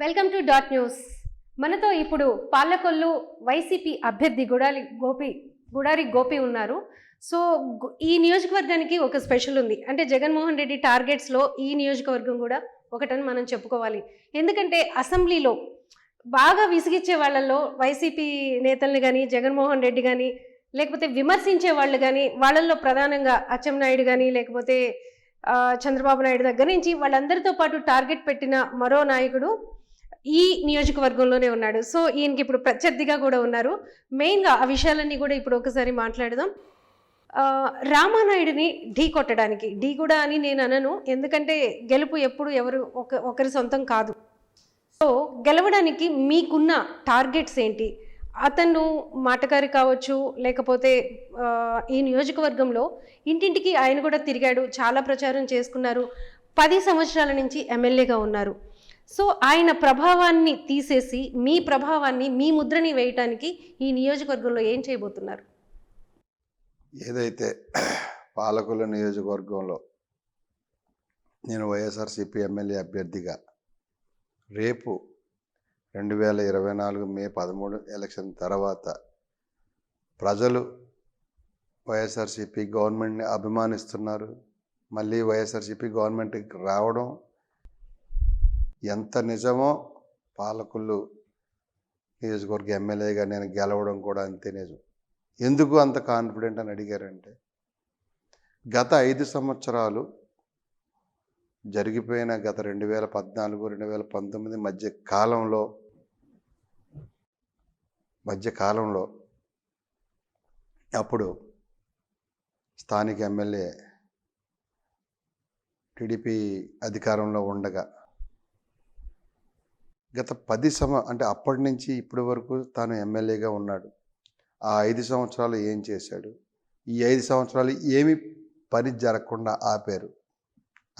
Welcome to dot news. మనతో ఇప్పుడు Palakollu YCP అభ్యర్థి గుడారి గోపి ఉన్నారు. సో ఈ నియోజకవర్గానికి ఒక స్పెషల్ ఉంది. అంటే జగన్మోహన్ రెడ్డి టార్గెట్స్లో ఈ నియోజకవర్గం కూడా ఒకటని మనం చెప్పుకోవాలి. ఎందుకంటే అసెంబ్లీలో బాగా విసిగిచ్చే వాళ్ళల్లో వైసీపీ నేతల్ని కానీ, జగన్మోహన్ రెడ్డి కానీ, లేకపోతే విమర్శించే వాళ్ళు కానీ, వాళ్ళల్లో ప్రధానంగా అచ్చెన్నాయుడు కానీ, లేకపోతే చంద్రబాబు నాయుడు దగ్గర నుంచి వాళ్ళందరితో పాటు టార్గెట్ పెట్టిన మరో నాయకుడు ఈ నియోజకవర్గంలోనే ఉన్నాడు. సో ఈయనకి ఇప్పుడు ప్రత్యర్థిగా కూడా ఉన్నారు. మెయిన్గా ఆ విషయాలన్నీ కూడా ఇప్పుడు ఒకసారి మాట్లాడదాం. రామానాయుడిని ఢీ కొట్టడానికి, ఢీ కూడా అని నేను అనను, ఎందుకంటే గెలుపు ఎప్పుడు ఎవరు ఒకరి సొంతం కాదు. సో గెలవడానికి మీకున్న టార్గెట్స్ ఏంటి? అతను మాటగారి కావచ్చు, లేకపోతే ఈ నియోజకవర్గంలో ఇంటింటికి ఆయన కూడా తిరిగాడు, చాలా ప్రచారం చేసుకున్నారు, 10 సంవత్సరాల నుంచి ఎమ్మెల్యేగా ఉన్నారు. సో ఆయన ప్రభావాన్ని తీసేసి మీ ప్రభావాన్ని, మీ ముద్రని వేయటానికి ఈ నియోజకవర్గంలో ఏం చేయబోతున్నారు? ఏదైతే పాలకొల్లు నియోజకవర్గంలో నేను వైఎస్ఆర్సీపీ ఎమ్మెల్యే అభ్యర్థిగా రేపు 2024 మే 13 ఎలక్షన్ తర్వాత ప్రజలు వైఎస్ఆర్సీపీ గవర్నమెంట్ని అభిమానిస్తున్నారు. మళ్ళీ వైఎస్ఆర్సీపీ గవర్నమెంట్కి రావడం ఎంత నిజమో, పాలకొల్లు నియోజకవర్గ ఎమ్మెల్యేగా నేను గెలవడం కూడా అంతే నిజం. ఎందుకు అంత కాన్ఫిడెంట్ అని అడిగారంటే, గత 5 సంవత్సరాలు జరిగిపోయిన గత 2014, 2019 మధ్య కాలంలో అప్పుడు స్థానిక ఎమ్మెల్యే టీడీపీ అధికారంలో ఉండగా గత 10 అంటే అప్పటి నుంచి ఇప్పటి వరకు తాను ఎమ్మెల్యేగా ఉన్నాడు. ఆ 5 సంవత్సరాలు ఏం చేశాడు, ఈ 5 సంవత్సరాలు ఏమి పని జరగకుండా ఆపారు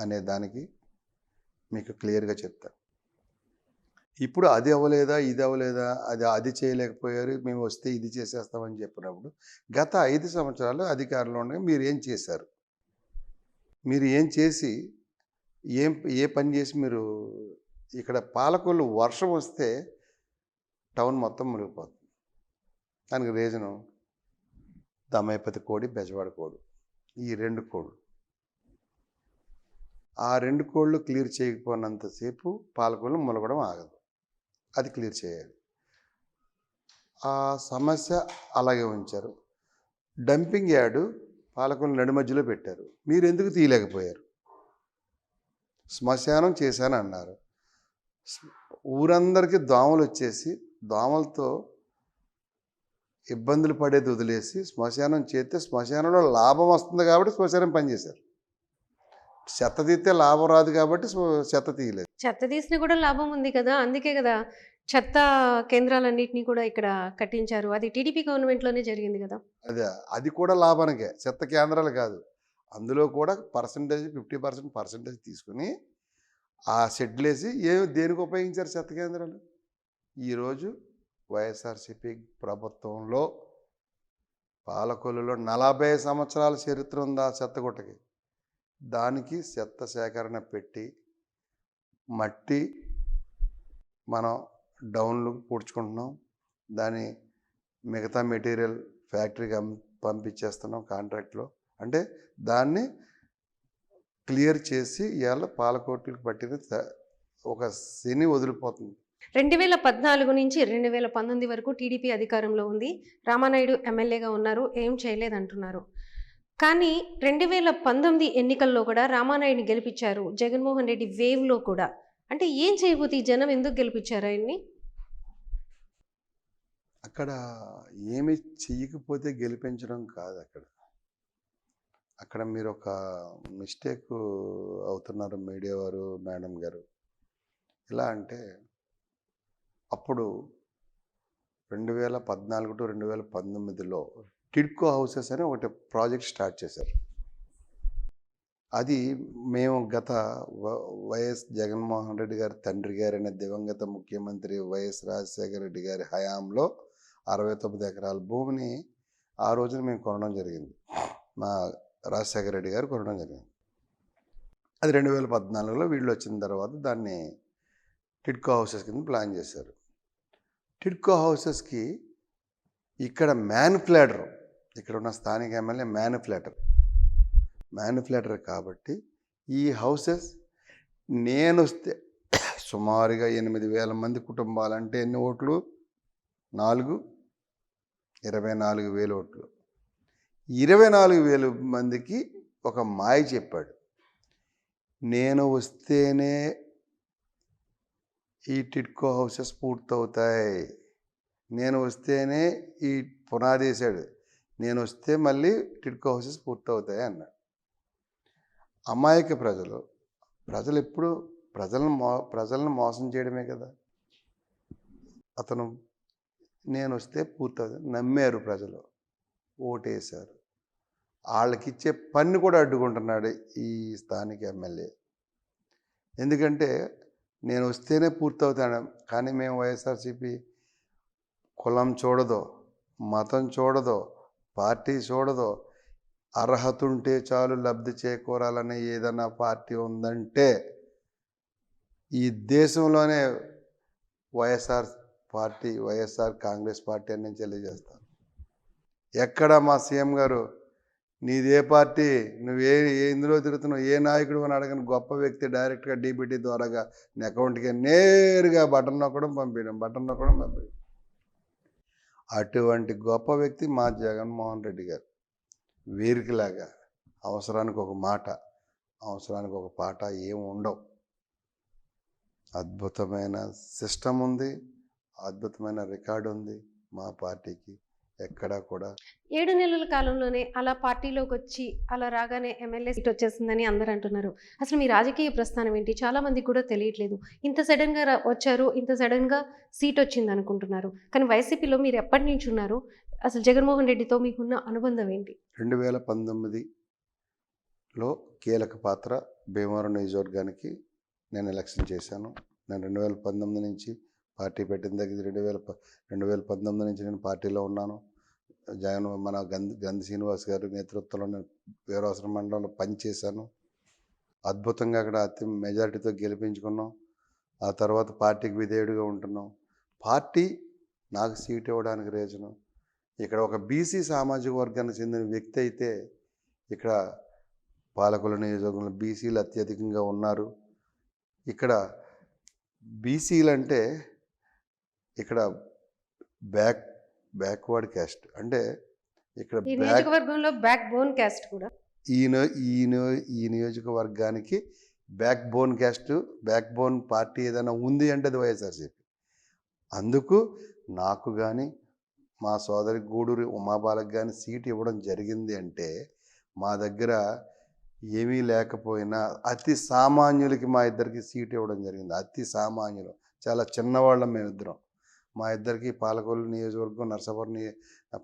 అనే దానికి మీకు క్లియర్గా చెప్తాను. ఇప్పుడు అది అవ్వలేదా, ఇది అవ్వలేదా, అది చేయలేకపోయారు, మేము వస్తే ఇది చేసేస్తామని చెప్పినప్పుడు గత 5 సంవత్సరాలు అధికారంలో ఉండగా మీరు ఏం చేశారు? మీరు ఏం చేసి ఏ పని చేసి మీరు ఇక్కడ పాలకొల్లు వర్షం వస్తే టౌన్ మొత్తం మునిగిపోతుంది. దానికి రీజను దమైపతి కోడి, బెజవాడ కోడు, ఈ 2 కోళ్ళు. ఆ 2 కోళ్ళు క్లియర్ చేయకపోయినంతసేపు పాలకొల్లు మునగడం ఆగదు. అది క్లియర్ చేయాలి. ఆ సమస్య అలాగే ఉంచారు. డంపింగ్ యార్డు పాలకొల్లు నడి మధ్యలో పెట్టారు. మీరు ఎందుకు తీయలేకపోయారు? శ్మశానం చేశాను అన్నారు. ఊరందరికీ దోమలు వచ్చేసి దోమలతో ఇబ్బందులు పడేది వదిలేసి శ్మశానం చేస్తే శ్మశానంలో లాభం వస్తుంది కాబట్టి శ్మశానం పనిచేశారు. చెత్త తీస్తే లాభం రాదు కాబట్టి చెత్త తీయలేదు. చెత్త తీసిన కూడా లాభం ఉంది కదా, అందుకే కదా చెత్త కేంద్రాలన్నింటినీ కూడా ఇక్కడ కట్టించారు. అది టీడీపీ గవర్నమెంట్లోనే జరిగింది కదా. అది కూడా లాభానికే, చెత్త కేంద్రాలు కాదు. అందులో కూడా 50% తీసుకుని ఆ షెడ్లు వేసి దేనికి ఉపయోగించారు చెత్త కేంద్రాలు? ఈరోజు వైఎస్ఆర్సీపీ ప్రభుత్వంలో పాలకొల్లులో 40 సంవత్సరాల చరిత్ర ఉంది ఆ చెత్తగుట్టకి. దానికి చెత్త సేకరణ పెట్టి మట్టి మనం డౌన్లు పూడ్చుకుంటున్నాం, దాని మిగతా మెటీరియల్ ఫ్యాక్టరీకి పంపించేస్తున్నాం కాంట్రాక్ట్లో. అంటే దాన్ని క్లియర్ చేసి ఇవాళ పాలకొల్లుకి పట్టిన ఒక శని వదిలిపోతుంది. 2014 నుంచి 2019 వరకు టీడీపీ అధికారంలో ఉంది. రామానాయుడు ఎమ్మెల్యేగా ఉన్నారు, ఏం చేయలేదంటున్నారు. కానీ 2019 ఎన్నికల్లో కూడా రామానాయుడిని గెలిపించారు, జగన్మోహన్ రెడ్డి వేవ్లో కూడా. అంటే ఏం చేయబోతే ఈ జనం ఎందుకు గెలిపించారు ఆయన్ని? అక్కడ ఏమి చెయ్యకపోతే గెలిపించడం కాదు. అక్కడ మీరు ఒక మిస్టేక్ అవుతున్నారు మీడియా వారు, మేడం గారు. ఎలా అంటే అప్పుడు 2014 టు 2019లో టిడ్కో హౌసెస్ అని ఒకటి ప్రాజెక్ట్ స్టార్ట్ చేశారు. అది మేము గత వైఎస్ జగన్మోహన్ రెడ్డి గారి తండ్రి గారైన దివంగత ముఖ్యమంత్రి వైఎస్ రాజశేఖర రెడ్డి గారి హయాంలో 69 ఎకరాల భూమిని ఆ రోజున మేము కొనడం జరిగింది. మా రాజశేఖర రెడ్డి గారు కొనడం జరిగింది. అది 2014లో వీళ్ళు వచ్చిన తర్వాత దాన్ని టిడ్కో హౌసెస్ కింద ప్లాన్ చేశారు. టిడ్కో హౌసెస్కి ఇక్కడ మ్యానుఫ్లాటర్, ఇక్కడ ఉన్న స్థానిక ఎమ్మెల్యే మ్యానుఫ్లాటర్ కాబట్టి ఈ హౌసెస్ నేను వస్తే సుమారుగా 8,000 మంది కుటుంబాలంటే ఎన్ని ఓట్లు? 24,000 ఓట్లు. 24,000 మందికి ఒక మాయ చెప్పాడు. నేను వస్తేనే ఈ టిడ్కో హౌసెస్ పూర్తవుతాయి, నేను వస్తేనే ఈ పునాది వేసాడు, నేను వస్తే మళ్ళీ టిడ్కో హౌసెస్ పూర్తవుతాయి అన్నాడు. అమాయక ప్రజలు ఎప్పుడు ప్రజలను మోసం చేయడమే కదా. అతను నేను వస్తే పూర్తవుతుంది నమ్మారు ప్రజలు, ఓటేశారు. వాళ్ళకిచ్చే పన్ను కూడా అడ్డుకుంటున్నాడు ఈ స్థానిక ఎమ్మెల్యే. ఎందుకంటే నేను వస్తేనే పూర్తవుతాను, కానీ మేము వైఎస్ఆర్సీపీ కులం చూడదో, మతం చూడదో, పార్టీ చూడదో, అర్హత ఉంటే చాలు లబ్ధి చేకూరాలనే ఏదైనా పార్టీ ఉందంటే ఈ దేశంలోనే వైఎస్ఆర్ కాంగ్రెస్ పార్టీ అని నేను తెలియజేస్తాను. ఎక్కడ మా సీఎం గారు నీదే పార్టీ, ఇందులో తిరుగుతున్నావు, ఏ నాయకుడు అని అడగని గొప్ప వ్యక్తి డైరెక్ట్గా డీబీటీ ద్వారాగా నీ అకౌంట్కి నేరుగా బటన్ నొక్కడం పంపించడం. అటువంటి గొప్ప వ్యక్తి మా జగన్మోహన్ రెడ్డి గారు. వీరికిలాగా అవసరానికి ఒక మాట, అవసరానికి ఒక పాట ఏమి ఉండవు. అద్భుతమైన సిస్టమ్ ఉంది, అద్భుతమైన రికార్డు ఉంది మా పార్టీకి. ఎక్కడా కూడా 7 నెలల కాలంలోనే అలా పార్టీలోకి వచ్చి అలా రాగానే ఎమ్మెల్యే సీట్ వచ్చేసిందని అందరూ అంటున్నారు. అసలు మీ రాజకీయ ప్రస్థానం ఏంటి? చాలా మందికి కూడా తెలియట్లేదు. ఇంత సడన్గా వచ్చారు, ఇంత సడన్గా సీట్ వచ్చింది అనుకుంటున్నారు. కానీ వైసీపీలో మీరు ఎప్పటి నుంచి ఉన్నారు? అసలు జగన్మోహన్ రెడ్డితో మీకున్న అనుబంధం ఏంటి? 2019లో కీలక పాత్ర భీమవరం నియోజకవర్గానికి నేను ఎలక్షన్ చేశాను. నేను 2019 నుంచి పార్టీ పెట్టిన దగ్గర 2019 నుంచి నేను పార్టీలో ఉన్నాను. మన గంధి శ్రీనివాస్ గారి నేతృత్వంలో నేను వీరవసరం మండలంలో పనిచేశాను. అద్భుతంగా అక్కడ అతి మెజారిటీతో గెలిపించుకున్నాం. ఆ తర్వాత పార్టీకి విధేయుడిగా ఉంటున్నాం. పార్టీ నాకు సీట్ ఇవ్వడానికి రీజను, ఇక్కడ ఒక బీసీ సామాజిక వర్గానికి చెందిన వ్యక్తి అయితే ఇక్కడ పాలకొల్లు నియోజకవర్గంలో బీసీలు అత్యధికంగా ఉన్నారు. ఇక్కడ బీసీలు అంటే ఇక్కడ బ్యాక్వర్డ్ క్యాస్ట్, అంటే ఇక్కడ ఈ నియోజకవర్గంలో బ్యాక్ బోన్ క్యాస్ట్ కూడా ఈ నియోజకవర్గానికి బ్యాక్ బోన్ పార్టీ ఏదైనా ఉంది అంటే అది వైఎస్ఆర్సీపీ. అందుకు నాకు కానీ మా సోదరి గూడూరి ఉమాబాలకు కానీ సీట్ ఇవ్వడం జరిగింది అంటే మా దగ్గర ఏమీ లేకపోయినా అతి సామాన్యులకి మా ఇద్దరికి సీట్ ఇవ్వడం జరిగింది. అతి సామాన్యులు, చాలా చిన్నవాళ్ళం మేమిద్దరం. మా ఇద్దరికి పాలకొల్లు నియోజకవర్గం, నరసాపురం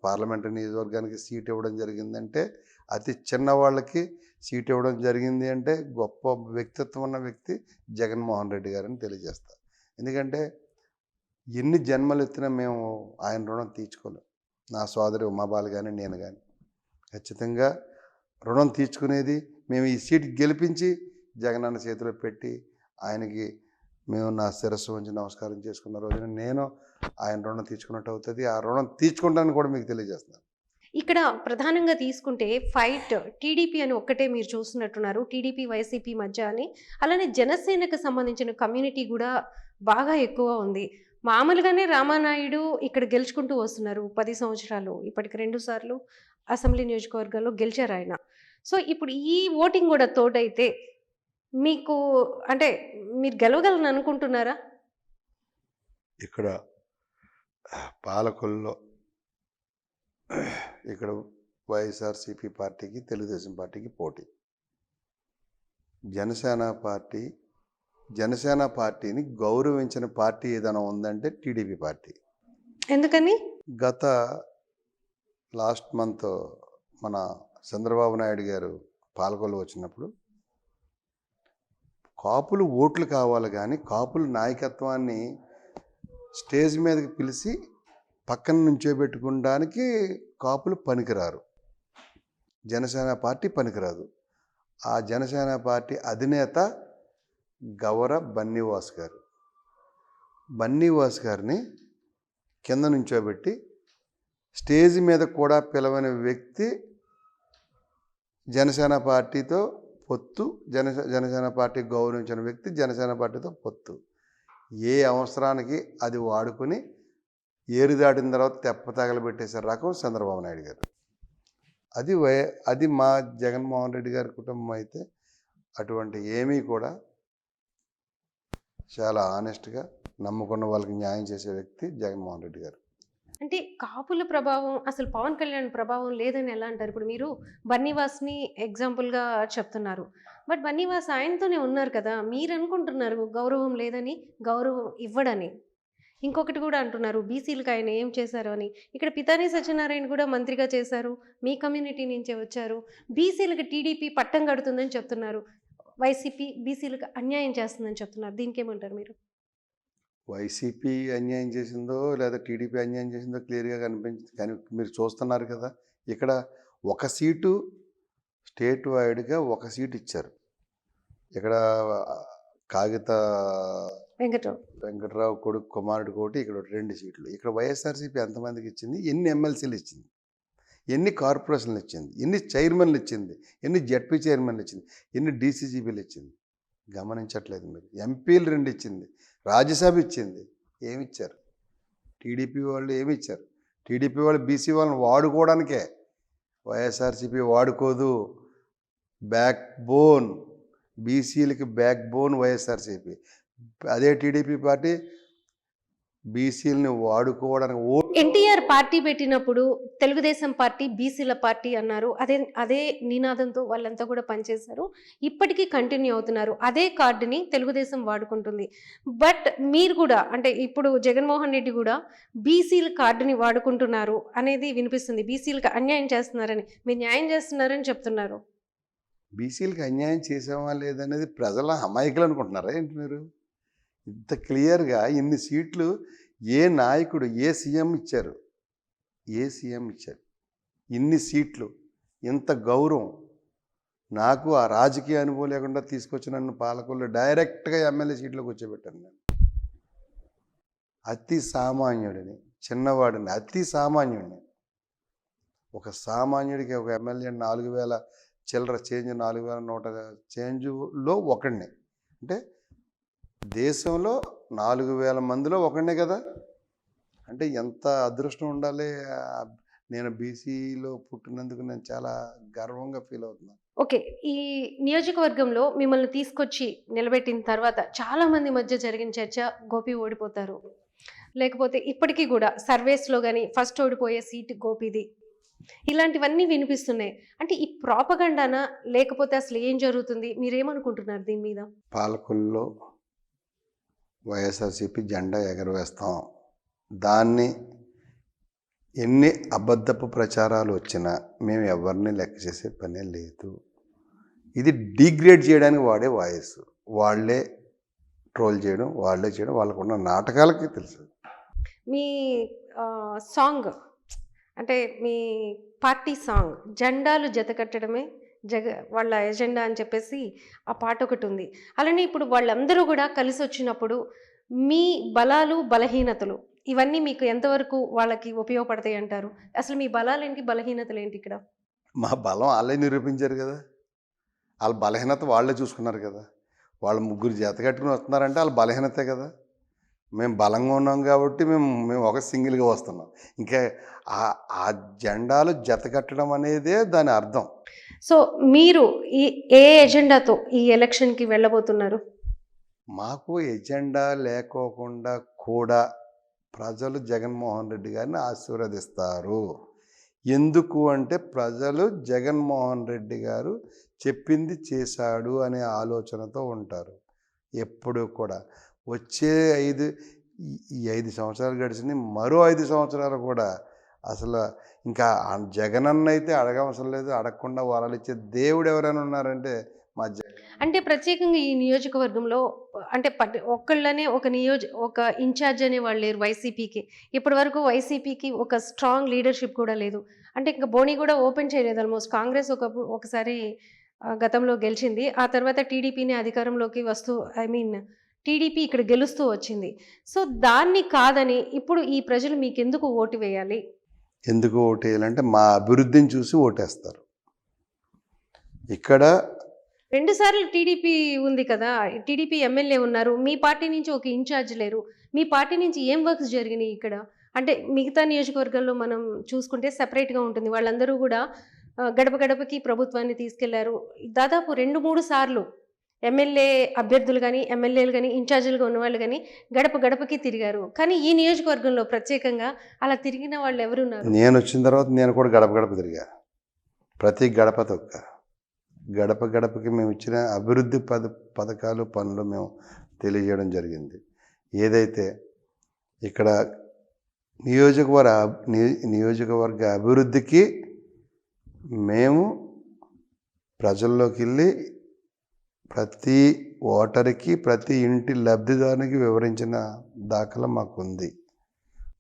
పార్లమెంటరీ నియోజకవర్గానికి సీట్ ఇవ్వడం జరిగిందంటే అతి చిన్నవాళ్ళకి సీట్ ఇవ్వడం జరిగింది అంటే గొప్ప వ్యక్తిత్వం ఉన్న వ్యక్తి జగన్మోహన్ రెడ్డి గారని తెలియజేస్తారు. ఎందుకంటే ఎన్ని జన్మలు ఎత్తినా మేము ఆయన రుణం తీర్చుకోలేం. నా సోదరి ఉమాబాలు కానీ నేను కానీ ఖచ్చితంగా రుణం తీర్చుకునేది మేము ఈ సీట్ గెలిపించి జగనన్న చేతిలో పెట్టి ఆయనకి మేము నా శిరస్సు ఉంచి నమస్కారం చేసుకున్న రోజున నేను ఆయన రుణం తీర్చుకున్నట్టు అవుతుంది. ఆ రుణం తీర్చుకుంటానని కూడా మీకు తెలియజేస్తున్నాను. ఇక్కడ ప్రధానంగా తీసుకుంటే ఫైట్ టీడీపీ అని ఒక్కటే మీరు చూస్తున్నట్టున్నారు, టీడీపీ వైసీపీ మధ్య అని. అలానే జనసేనకు సంబంధించిన కమ్యూనిటీ కూడా బాగా ఎక్కువ ఉంది. మామూలుగానే రామానాయుడు ఇక్కడ గెలుచుకుంటూ వస్తున్నారు 10 సంవత్సరాలు, ఇప్పటికి 2 సార్లు అసెంబ్లీ నియోజకవర్గాల్లో గెలిచారు ఆయన. సో ఇప్పుడు ఈ ఓటింగ్ కూడా తోడైతే మీకు అంటే మీరు గెలవగలని అనుకుంటున్నారా? ఇక్కడ పాలకొల్లో ఇక్కడ వైఎస్ఆర్సీపీ పార్టీకి తెలుగుదేశం పార్టీకి పోటీ. జనసేన పార్టీని గౌరవించిన పార్టీ ఏదైనా ఉందంటే టీడీపీ పార్టీ. ఎందుకని? గత లాస్ట్ మంత్ మన చంద్రబాబు నాయుడు గారు పాలకొల్లు వచ్చినప్పుడు కాపులు ఓట్లు కావాలి కానీ కాపుల నాయకత్వాన్ని స్టేజ్ మీదకి పిలిచి పక్కన నుంచోబెట్టుకోవడానికి కాపులు పనికిరారు, జనసేన పార్టీ పనికిరాదు. ఆ జనసేన పార్టీ అధినేత గవర బన్నీవాస్ గారు బన్నీవాస్ గారిని కింద నుంచోబెట్టి స్టేజ్ మీద కూడా పిలవని వ్యక్తి జనసేన పార్టీతో పొత్తు, జనసేన పార్టీ గౌరవించిన వ్యక్తి జనసేన పార్టీతో పొత్తు. ఏ అవసరానికి అది వాడుకొని ఏరు దాటిన తర్వాత తెప్ప తగలబెట్టేసే రకం చంద్రబాబు నాయుడు గారు. అది మా జగన్మోహన్ రెడ్డి గారి కుటుంబం అయితే అటువంటి ఏమీ కూడా చాలా ఆనెస్ట్గా నమ్ముకున్న వాళ్ళకి న్యాయం చేసే వ్యక్తి జగన్మోహన్ రెడ్డి గారు. అంటే కాపుల ప్రభావం అసలు పవన్ కళ్యాణ్ ప్రభావం లేదని ఎలా అంటారు? ఇప్పుడు మీరు బన్నీవాస్ని ఎగ్జాంపుల్గా చెప్తున్నారు, బట్ బన్నీవాస్ ఆయనతోనే ఉన్నారు కదా, మీరు అనుకుంటున్నారు గౌరవం లేదని, గౌరవం ఇవ్వడని. ఇంకొకటి కూడా అంటున్నారు బీసీలకు ఆయన ఏం చేశారు అని. ఇక్కడ పితాని సత్యనారాయణ కూడా మంత్రిగా చేశారు, మీ కమ్యూనిటీ నుంచే వచ్చారు. బీసీలకు టీడీపీ పట్టం కడుతుందని చెప్తున్నారు, వైసీపీ బీసీలకు అన్యాయం చేస్తుందని చెప్తున్నారు. దీనికి ఏమంటారు మీరు? వైసీపీ అన్యాయం చేసిందో లేదా టీడీపీ అన్యాయం చేసిందో క్లియర్గా కానీ మీరు చూస్తున్నారు కదా, ఇక్కడ ఒక సీటు స్టేట్ వైడ్గా ఒక సీటు ఇచ్చారు. ఇక్కడ కాగిత వెంకటరావు కొడుకు కుమారుడు కోటి, ఇక్కడ 2 సీట్లు. ఇక్కడ వైఎస్ఆర్సీపీ ఎంతమందికి ఇచ్చింది, ఎన్ని ఎమ్మెల్సీలు ఇచ్చింది, ఎన్ని కార్పొరేషన్లు ఇచ్చింది, ఎన్ని చైర్మన్లు ఇచ్చింది, ఎన్ని జడ్పీ చైర్మన్లు ఇచ్చింది, ఎన్ని డీసీజీబీలు ఇచ్చింది గమనించట్లేదు మీరు. ఎంపీలు 2 ఇచ్చింది, రాజ్యసభ ఇచ్చింది. ఏమిచ్చారు? టీడీపీ వాళ్ళు ఏమి ఇచ్చారు? టీడీపీ వాళ్ళు బీసీ వాళ్ళని వాడుకోవడానికే, వైఎస్ఆర్సీపీ వాడుకోదు. బ్యాక్ బోన్, బీసీలకి బ్యాక్ బోన్ వైఎస్ఆర్సీపీ. అదే టీడీపీ పార్టీ బీసీలని వాడుకోవడానికి ఎన్టీఆర్ పార్టీ పెట్టినప్పుడు తెలుగుదేశం పార్టీ బీసీల పార్టీ అన్నారు. అదే నినాదంతో వాళ్ళంతా కూడా పనిచేశారు. ఇప్పటికీ కంటిన్యూ అవుతున్నారు. అదే కార్డుని తెలుగుదేశం వాడుకుంటుంది. బట్ మీరు కూడా అంటే ఇప్పుడు జగన్మోహన్ రెడ్డి కూడా బీసీల కార్డుని వాడుకుంటున్నారు అనేది వినిపిస్తుంది. బీసీలకు అన్యాయం చేస్తున్నారని, మీరు న్యాయం చేస్తున్నారని చెప్తున్నారు. బీసీలకు అన్యాయం చేసామా లేదనేది ప్రజల అమాయకులు అనుకుంటున్నారా ఏంటి మీరు? ఇంత క్లియర్గా ఇన్ని సీట్లు ఏ నాయకుడు, ఏ సీఎం ఇచ్చారు? ఇన్ని సీట్లు, ఇంత గౌరవం. నాకు ఆ రాజకీయ అనుభవం లేకుండా తీసుకొచ్చి నన్ను పాలకుల్లో డైరెక్ట్గా ఎమ్మెల్యే సీట్లో కూర్చోబెట్టాను నేను. అతి సామాన్యుడిని, చిన్నవాడిని, అతి సామాన్యుడిని. ఒక సామాన్యుడికి ఒక ఎమ్మెల్యే 4,000 చిల్లర చేంజ్, 4,100 చేంజ్లో ఒకడిని. అంటే దేశంలో 4,000 మందిలో ఒకడినే కదా. అంటే ఎంత అదృష్టం ఉండాలి. నేను బీసీలో పుట్టినందుకు నేను చాలా గర్వంగా ఫీల్ అవుతున్నాను. ఓకే, ఈ నియోజకవర్గంలో మిమ్మల్ని తీసుకొచ్చి నిలబెట్టిన తర్వాత చాలామంది మధ్య జరిగిన చర్చ గోపి ఓడిపోతారు, లేకపోతే ఇప్పటికీ కూడా సర్వేస్లో కానీ ఫస్ట్ ఓడిపోయే సీట్ గోపిది, ఇలాంటివన్నీ వినిపిస్తున్నాయి. అంటే ఈ ప్రాపగండానా లేకపోతే అసలు ఏం జరుగుతుంది? మీరేమనుకుంటున్నారు దీని మీద? పాలకుల్లో వైఎస్ఆర్సీపీ జెండా ఎగరవేస్తాం. దాన్ని ఎన్ని అబద్ధపు ప్రచారాలు వచ్చినా మేము ఎవరిని లెక్క చేసే పనే లేదు. ఇది డిగ్రేడ్ చేయడానికి వాడే వాయిస్. వాళ్ళే ట్రోల్ చేయడం, వాళ్ళకున్న నాటకాలకి తెలుసు. మీ సాంగ్ అంటే మీ పార్టీ సాంగ్ జెండాలు జతకట్టడమే వాళ్ళ ఎజెండా అని చెప్పేసి ఆ పాట ఒకటి ఉంది. అలానే ఇప్పుడు వాళ్ళందరూ కూడా కలిసి వచ్చినప్పుడు మీ బలాలు బలహీనతలు ఇవన్నీ మీకు ఎంతవరకు వాళ్ళకి ఉపయోగపడతాయి అంటారు? అసలు మీ బలాలు ఏంటి, బలహీనతలు ఏంటి? ఇక్కడ మా బలం వాళ్ళే నిరూపించారు కదా, వాళ్ళ బలహీనత వాళ్ళే చూసుకున్నారు కదా. వాళ్ళు 3 జత కట్టుకుని వస్తున్నారంటే వాళ్ళ బలహీనతే కదా. మేము బలంగా ఉన్నాం కాబట్టి మేము ఒక సింగిల్గా వస్తున్నాం. ఇంకా ఆ జెండాలు జత కట్టడం అనేదే దాని అర్థం. సో మీరు ఏ ఎజెండాతో ఈ ఎలక్షన్కి వెళ్ళబోతున్నారు? మాకు ఎజెండా లేకోకుండా కూడా ప్రజలు జగన్మోహన్ రెడ్డి గారిని ఆశీర్వదిస్తారు. ఎందుకు అంటే ప్రజలు జగన్మోహన్ రెడ్డి గారు చెప్పింది చేశాడు అనే ఆలోచనతో ఉంటారు ఎప్పుడూ కూడా. వచ్చే 5 సంవత్సరాలు గడిచినాయి, మరో 5 సంవత్సరాలు కూడా అసలు ఇంకా జగనన్న అయితే అడగవసరం లేదు. అడగకుండా వరాలు ఇచ్చే దేవుడు ఎవరైనా ఉన్నారంటే మా అంటే ప్రత్యేకంగా ఈ నియోజకవర్గంలో అంటే ఒక్కళ్ళనే ఒక ఇన్ఛార్జ్ అనే వాళ్ళు లేరు వైసీపీకి. ఇప్పటి వరకు వైసీపీకి ఒక స్ట్రాంగ్ లీడర్షిప్ కూడా లేదు. అంటే ఇంకా బోని కూడా ఓపెన్ చేయలేదు. ఆల్మోస్ట్ కాంగ్రెస్ ఒకసారి గతంలో గెలిచింది, ఆ తర్వాత టీడీపీని అధికారంలోకి టీడీపీ ఇక్కడ గెలుస్తూ వచ్చింది. సో దాన్ని కాదని ఇప్పుడు ఈ ప్రజలు మీకెందుకు ఓటు వేయాలి? ఎందుకు ఓటేయాలంటే మా అభివృద్ధిని చూసి ఓటేస్తారు. ఇక్కడ 2 సార్లు టీడీపీ ఉంది కదా! టీడీపీ ఎమ్మెల్యే ఉన్నారు. మీ పార్టీ నుంచి ఒక ఇన్‌చార్జ్ లేరు. మీ పార్టీ నుంచి ఏం వర్క్స్ జరిగినాయి ఇక్కడ? అంటే మిగతా నియోజకవర్గాల్లో మనం చూసుకుంటే సెపరేట్‌గా ఉంటుంది. వాళ్ళందరూ గూడా గడప గడపకి ప్రభుత్వాన్ని తీసుకెళ్లారు. దాదాపు 2, 3 సార్లు ఎమ్మెల్యే అభ్యర్థులు గాని, ఎమ్మెల్యేలు గాని, ఇన్‌చార్జీలుగా ఉన్నవాళ్ళు గాని గడప గడపకి తిరిగారు. కానీ ఈ నియోజకవర్గంలో ప్రత్యేకంగా అలా తిరిగిన వాళ్ళు ఎవరున్నారు? నేనొచ్చిన తర్వాత నేను కూడా గడప గడప తిరిగా. ప్రతి గడప తొక్కా. గడప గడపకి మేము ఇచ్చిన అభివృద్ధి పథకాలు, పనులు మేము తెలియజేయడం జరిగింది. ఏదైతే ఇక్కడ నియోజకవర్గ అభివృద్ధికి మేము ప్రజల్లోకి వెళ్ళి ప్రతి ఓటరుకి, ప్రతి ఇంటి లబ్ధిదారునికి వివరించిన దాఖలా మాకుంది.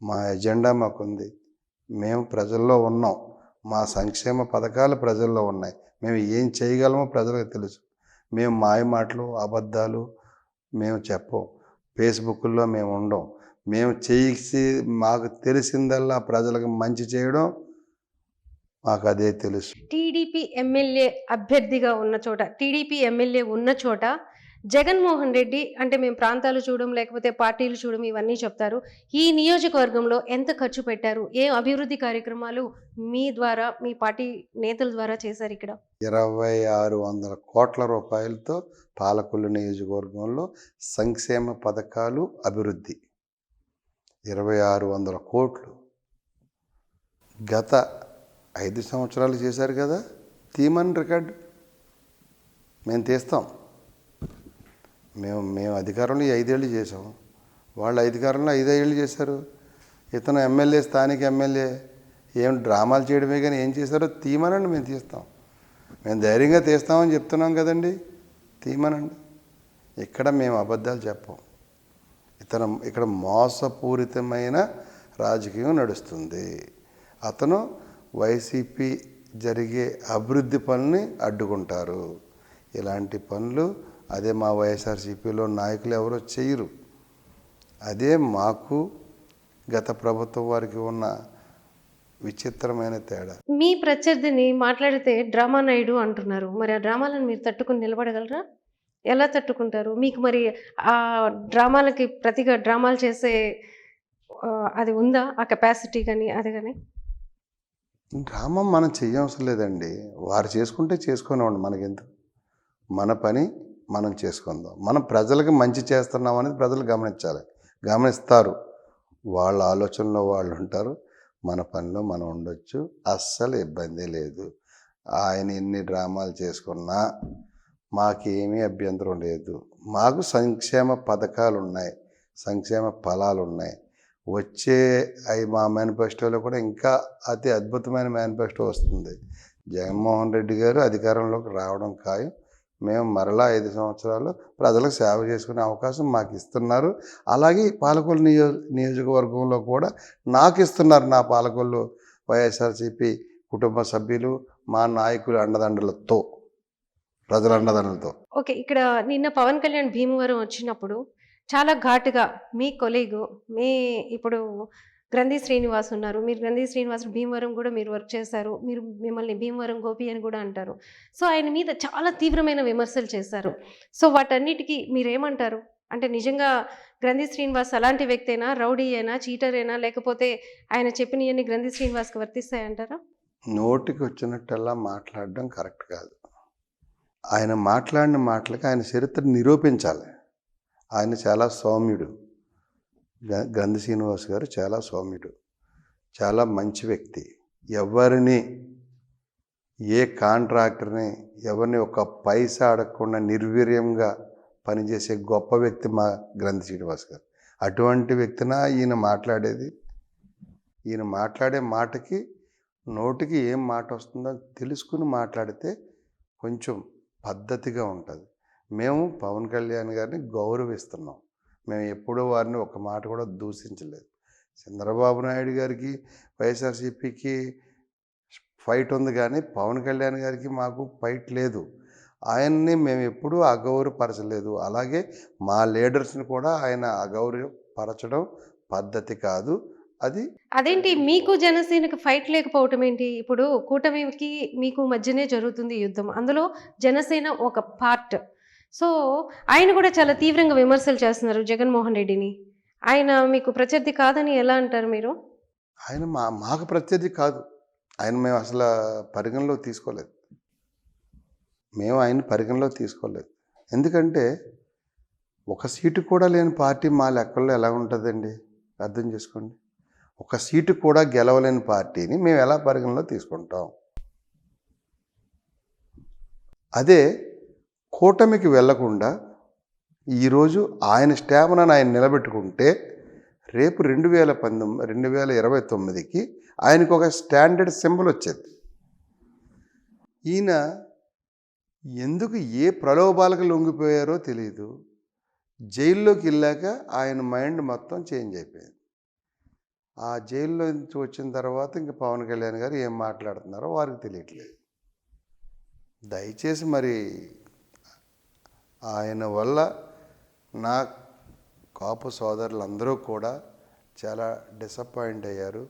మా ఎజెండా మాకుంది. మేము ప్రజల్లో ఉన్నాం. మా సంక్షేమ పథకాలు ప్రజల్లో ఉన్నాయి. మేము ఏం చేయగలమో ప్రజలకు తెలుసు. మేము మాయ మాటలు, అబద్ధాలు మేము చెప్పం. ఫేస్బుక్లో మేము ఉండం. మేము చేసి మాకు తెలిసిందల్లా ప్రజలకు మంచి చేయడం, మాకు అదే తెలుసు. టీడీపీ ఎమ్మెల్యే అభ్యర్థిగా ఉన్న చోట, టీడీపీ ఎమ్మెల్యే ఉన్న చోట జగన్మోహన్ రెడ్డి అంటే మేము ప్రాంతాలు చూడడం, లేకపోతే పార్టీలు చూడడం ఇవన్నీ చెప్తారు. ఈ నియోజకవర్గంలో ఎంత ఖర్చు పెట్టారు? ఏ అభివృద్ధి కార్యక్రమాలు మీ ద్వారా, మీ పార్టీ నేతల ద్వారా చేశారు ఇక్కడ? 2600 కోట్ల రూపాయలతో పాలకొల్లు నియోజకవర్గంలో సంక్షేమ పథకాలు, అభివృద్ధి 2600 కోట్లు. గత 5 సంవత్సరాలు చేశారు కదా, తీమని రికార్డు మేము తీస్తాం. మేము అధికారంలో 5 ఏళ్ళు చేసాం. వాళ్ళు అధికారంలో 5 ఏళ్ళు చేశారు. ఇతను ఎమ్మెల్యే, స్థానిక ఎమ్మెల్యే ఏం డ్రామాలు చేయడమే కానీ ఏం చేశారో తీమనండి, మేము తీస్తాం. మేము ధైర్యంగా తీస్తామని చెప్తున్నాం కదండి, తీమనండి. ఇక్కడ మేము అబద్ధాలు చెప్పం. ఇక్కడ మోసపూరితమైన రాజకీయం నడుస్తుంది. అతను వైసీపీ జరిగే అభివృద్ధి పనుల్ని అడ్డుకుంటారు. ఇలాంటి పనులు అదే మా వైఎస్ఆర్సీపీలో నాయకులు ఎవరో చేయరు. అదే మాకు గత ప్రభుత్వం వారికి ఉన్న విచిత్రమైన తేడా. మీ ప్రత్యర్థిని మాట్లాడితే డ్రామా నాయుడు అంటున్నారు. మరి ఆ డ్రామాలను మీరు తట్టుకుని నిలబడగలరా? ఎలా తట్టుకుంటారు? మీకు మరి ఆ డ్రామాలకి ప్రతిగా డ్రామాలు చేసే అది ఉందా? ఆ కెపాసిటీ కానీ అది కానీ? డ్రామా మనం చేయవసరం లేదండి. వారు చేసుకుంటే చేసుకునేవాడు, మనకెందుకు? మన పని మనం చేసుకుందాం. మనం ప్రజలకు మంచి చేస్తున్నాం అనేది ప్రజలు గమనిస్తారు. వాళ్ళ ఆలోచనలో వాళ్ళు ఉంటారు, మన పనిలో మనం ఉండొచ్చు. అస్సలు ఇబ్బంది లేదు. ఆయన ఎన్ని డ్రామాలు చేసుకున్నా మాకేమీ అభ్యంతరం లేదు. మాకు సంక్షేమ పథకాలు ఉన్నాయి, సంక్షేమ ఫలాలు ఉన్నాయి. వచ్చే మా మేనిఫెస్టోలో కూడా ఇంకా అతి అద్భుతమైన మేనిఫెస్టో వస్తుంది. జగన్మోహన్ రెడ్డి గారు అధికారంలోకి రావడం ఖాయం. మేము మరలా 5 సంవత్సరాలు ప్రజలకు సేవ చేసుకునే అవకాశం మాకు ఇస్తున్నారు. అలాగే పాలకొల్లు నియోజకవర్గంలో కూడా నాకు ఇస్తున్నారు. నా పాలకొల్లు వైఎస్ఆర్సీపీ కుటుంబ సభ్యులు, మా నాయకులు అండదండలతో, ప్రజల అండదండలతో. ఓకే. ఇక్కడ నిన్న పవన్ కళ్యాణ్ భీమవరం వచ్చినప్పుడు చాలా ఘాటుగా మీ కొలీగు, ఇప్పుడు గ్రంథి శ్రీనివాస్ ఉన్నారు. మీరు గ్రంథి శ్రీనివాస్ భీమవరం కూడా మీరు వర్క్ చేశారు. మిమ్మల్ని భీమవరం గోపి అని కూడా అంటారు. సో ఆయన మీద చాలా తీవ్రమైన విమర్శలు చేశారు. సో వాటన్నిటికీ మీరేమంటారు? అంటే నిజంగా గ్రంథి శ్రీనివాస్ అలాంటి వ్యక్తేనా? రౌడీ అయినా, చీటరేనా? లేకపోతే ఆయన చెప్పినవన్నీ గ్రంథి శ్రీనివాస్కి వర్తిస్తాయంటారా? నోటికి వచ్చినట్టల్లా మాట్లాడడం కరెక్ట్ కాదు. ఆయన మాట్లాడిన మాటలకి ఆయన చరిత్ర నిరూపించాలి. ఆయన చాలా సౌమ్యుడు. గ్రంథి శ్రీనివాస్ గారు చాలా సౌమ్యుడు, చాలా మంచి వ్యక్తి. ఎవరిని, ఏ కాంట్రాక్టర్ని, ఎవరిని ఒక పైసా అడగకుండా నిర్వీర్యంగా పనిచేసే గొప్ప వ్యక్తి మా గ్రంథి శ్రీనివాస్ గారు. అటువంటి వ్యక్తినా ఈయన మాట్లాడేది? ఈయన మాట్లాడే మాటకి, నోటికి ఏం మాట వస్తుందో తెలుసుకుని మాట్లాడితే కొంచెం పద్ధతిగా ఉంటుంది. మేము పవన్ కళ్యాణ్ గారిని గౌరవిస్తున్నాం. మేము ఎప్పుడూ వారిని ఒక మాట కూడా దూషించలేదు. చంద్రబాబు నాయుడు గారికి వైఎస్ఆర్సీపీకి ఫైట్ ఉంది, కానీ పవన్ కళ్యాణ్ గారికి మాకు ఫైట్ లేదు. ఆయన్ని మేము ఎప్పుడూ అగౌరవపరచలేదు. అలాగే మా లీడర్స్ని కూడా ఆయన అగౌరవపరచడం పద్ధతి కాదు. అది అదేంటి మీకు జనసేనకి ఫైట్ లేకపోవటం ఏంటి? ఇప్పుడు కూటమికి మీకు మధ్యనే జరుగుతుంది ఈ యుద్ధం. అందులో జనసేన ఒక పార్ట్. సో, ఆయన కూడా చాలా తీవ్రంగా విమర్శలు చేస్తున్నారు జగన్మోహన్ రెడ్డిని. ఆయన మీకు ప్రత్యర్థి కాదని ఎలా అంటారు మీరు? ఆయన మాకు ప్రత్యర్థి కాదు. మేము అసలు పరిగణలోకి తీసుకోలేదు. మేము ఆయన్ని పరిగణలోకి తీసుకోలేదు. ఎందుకంటే ఒక సీటు కూడా లేని పార్టీ మా లెక్కల్లో ఎలా ఉంటుందండి? అర్థం చేసుకోండి. ఒక సీటు కూడా గెలవలేని పార్టీని మేము ఎలా పరిగణలో తీసుకుంటాం? అదే కూటమికి వెళ్లకుండా ఈరోజు ఆయన స్టామినాను ఆయన నిలబెట్టుకుంటే రేపు 2029కి ఆయనకు ఒక స్టాండర్డ్ సింబల్ వచ్చేది. ఈయన ఎందుకు ఏ ప్రలోభాలకు లొంగిపోయారో తెలియదు. జైల్లోకి వెళ్ళాక ఆయన మైండ్ మొత్తం చేంజ్ అయిపోయింది. ఆ జైల్లో నుంచి వచ్చిన తర్వాత ఇంక పవన్ కళ్యాణ్ గారు ఏం మాట్లాడుతున్నారో వారికి తెలియట్లేదు. దయచేసి మరి ఆయన వల్ల నా కాపు సోదరులందరూ కూడా చాలా డిసప్పాయింట్ అయ్యారు.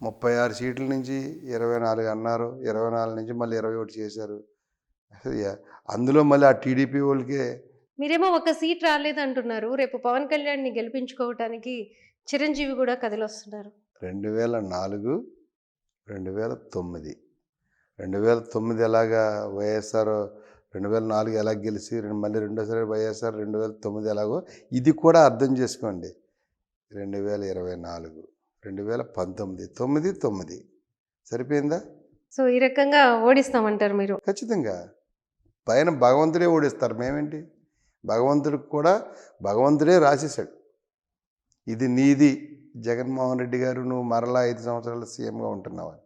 36 సీట్ల నుంచి 24 అన్నారు, 24 నుంచి మళ్ళీ 21 చేశారు. అందులో మళ్ళీ ఆ టీడీపీ వాళ్ళకే మీరేమో ఒక సీట్ రాలేదంటున్నారు. రేపు పవన్ కళ్యాణ్‌ని గెలిపించుకోవటానికి చిరంజీవి కూడా కదిలొస్తున్నారు. 2004, 2009 2009 ఎలాగా వైఎస్ఆర్ 2004 ఎలా గెలిచి మళ్ళీ రెండోసారి వైఎస్ఆర్ 2009 ఎలాగో ఇది కూడా అర్థం చేసుకోండి. 2024 2019 9 సరిపోయిందా? సో, ఈ రకంగా ఓడిస్తామంటారు మీరు. ఖచ్చితంగా పైన భగవంతుడే ఓడిస్తారు. మేమేంటి? భగవంతుడికి కూడా భగవంతుడే రాసేశాడు, ఇది నీది జగన్మోహన్ రెడ్డి గారు, నువ్వు మరలా 5 సంవత్సరాలు సీఎంగా ఉంటున్నావని.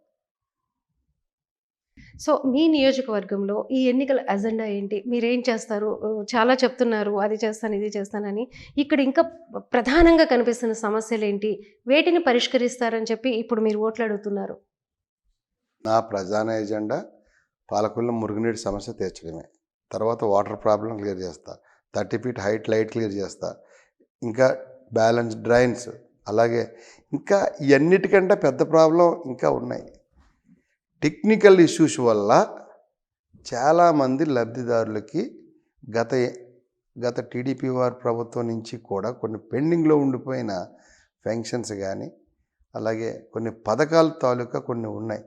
సో, మీ నియోజకవర్గంలో ఈ ఎన్నికల అజెండా ఏంటి? మీరేం చేస్తారు? చాలా చెప్తున్నారు అది చేస్తాను, ఇది చేస్తానని. ఇక్కడ ఇంకా ప్రధానంగా కనిపిస్తున్న సమస్యలేంటి? వేటిని పరిష్కరిస్తారని చెప్పి ఇప్పుడు మీరు ఓట్లు అడుగుతున్నారు? నా ప్రధాన ఎజెండా పాలకొల్లు మురుగునీటి సమస్య తీర్చడమే. తర్వాత వాటర్ ప్రాబ్లం క్లియర్ చేస్తా, 30 ఫీట్ హైట్ లైట్ క్లియర్ చేస్తా, ఇంకా బ్యాలెన్స్ డ్రైన్స్, అలాగే ఇంకా ఇవన్నిటికంటే పెద్ద ప్రాబ్లం ఇంకా ఉన్నాయి. టెక్నికల్ ఇష్యూస్ వల్ల చాలామంది లబ్ధిదారులకి గత టీడీపీ వారి ప్రభుత్వం నుంచి కూడా కొన్ని పెండింగ్లో ఉండిపోయిన పెన్షన్స్ కానీ, అలాగే కొన్ని పథకాల తాలూకా కొన్ని ఉన్నాయి.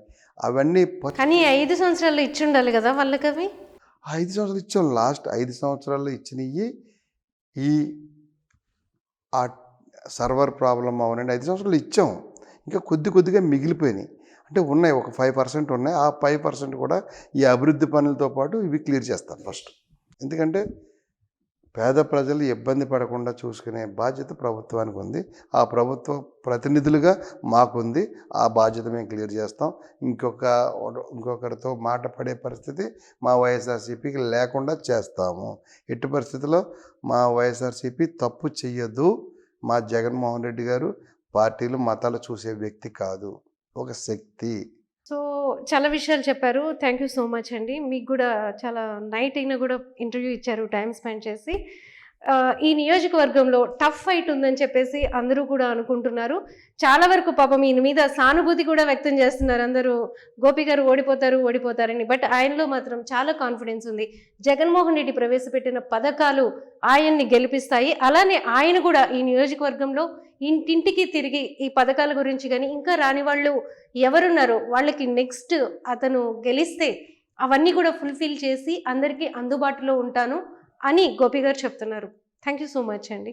అవన్నీ కానీ 5 సంవత్సరాల్లో ఇచ్చి ఉండాలి కదా వాళ్ళకి అవి? 5 సంవత్సరాలు ఇచ్చాం. లాస్ట్ 5 సంవత్సరాల్లో ఇచ్చినవి ఈ ఆ సర్వర్ ప్రాబ్లం అవనండి 5 సంవత్సరాలు ఇచ్చాం. ఇంకా కొద్దిగా మిగిలిపోయినాయి. అంటే ఉన్నాయి, ఒక 5% ఉన్నాయి. ఆ 5% కూడా ఈ అభివృద్ధి పనులతో పాటు ఇవి క్లియర్ చేస్తాను ఫస్ట్. ఎందుకంటే పేద ప్రజలు ఇబ్బంది పడకుండా చూసుకునే బాధ్యత ప్రభుత్వానికి ఉంది. ఆ ప్రభుత్వ ప్రతినిధులుగా మాకుంది. ఆ బాధ్యత మేము క్లియర్ చేస్తాం. ఇంకొకరితో మాట పడే పరిస్థితి మా వైఎస్ఆర్సీపీకి లేకుండా చేస్తాము. ఎట్టి పరిస్థితుల్లో మా వైఎస్ఆర్సీపీ తప్పు చెయ్యదు. మా జగన్మోహన్ రెడ్డి గారు పార్టీలు మతాలు చూసే వ్యక్తి కాదు, ఒక శక్తి. సో, చాలా విషయాలు చెప్పారు. థ్యాంక్ యూ సో మచ్ అండి. మీకు కూడా చాలా నైట్ అయినా కూడా ఇంటర్వ్యూ ఇచ్చారు, టైం స్పెండ్ చేసి. ఈ నియోజకవర్గంలో టఫ్ ఫైట్ ఉందని చెప్పేసి అందరూ కూడా అనుకుంటున్నారు. చాలా వరకు పాపం ఈయన మీద సానుభూతి కూడా వ్యక్తం చేస్తున్నారు అందరూ. గోపి గారు ఓడిపోతారని. బట్ ఆయనలో మాత్రం చాలా కాన్ఫిడెన్స్ ఉంది. జగన్మోహన్ రెడ్డి ప్రవేశపెట్టిన పథకాలు ఆయన్ని గెలిపిస్తాయి. అలానే ఆయన కూడా ఈ నియోజకవర్గంలో ఇంటింటికి తిరిగి ఈ పథకాల గురించి కానీ, ఇంకా రాని వాళ్ళు ఎవరున్నారో వాళ్ళకి నెక్స్ట్ అతను గెలిస్తే అవన్నీ కూడా ఫుల్ఫిల్ చేసి అందరికీ అందుబాటులో ఉంటాను అని గోపి గారు చెప్తున్నారు. థ్యాంక్ యూ సో మచ్ అండి.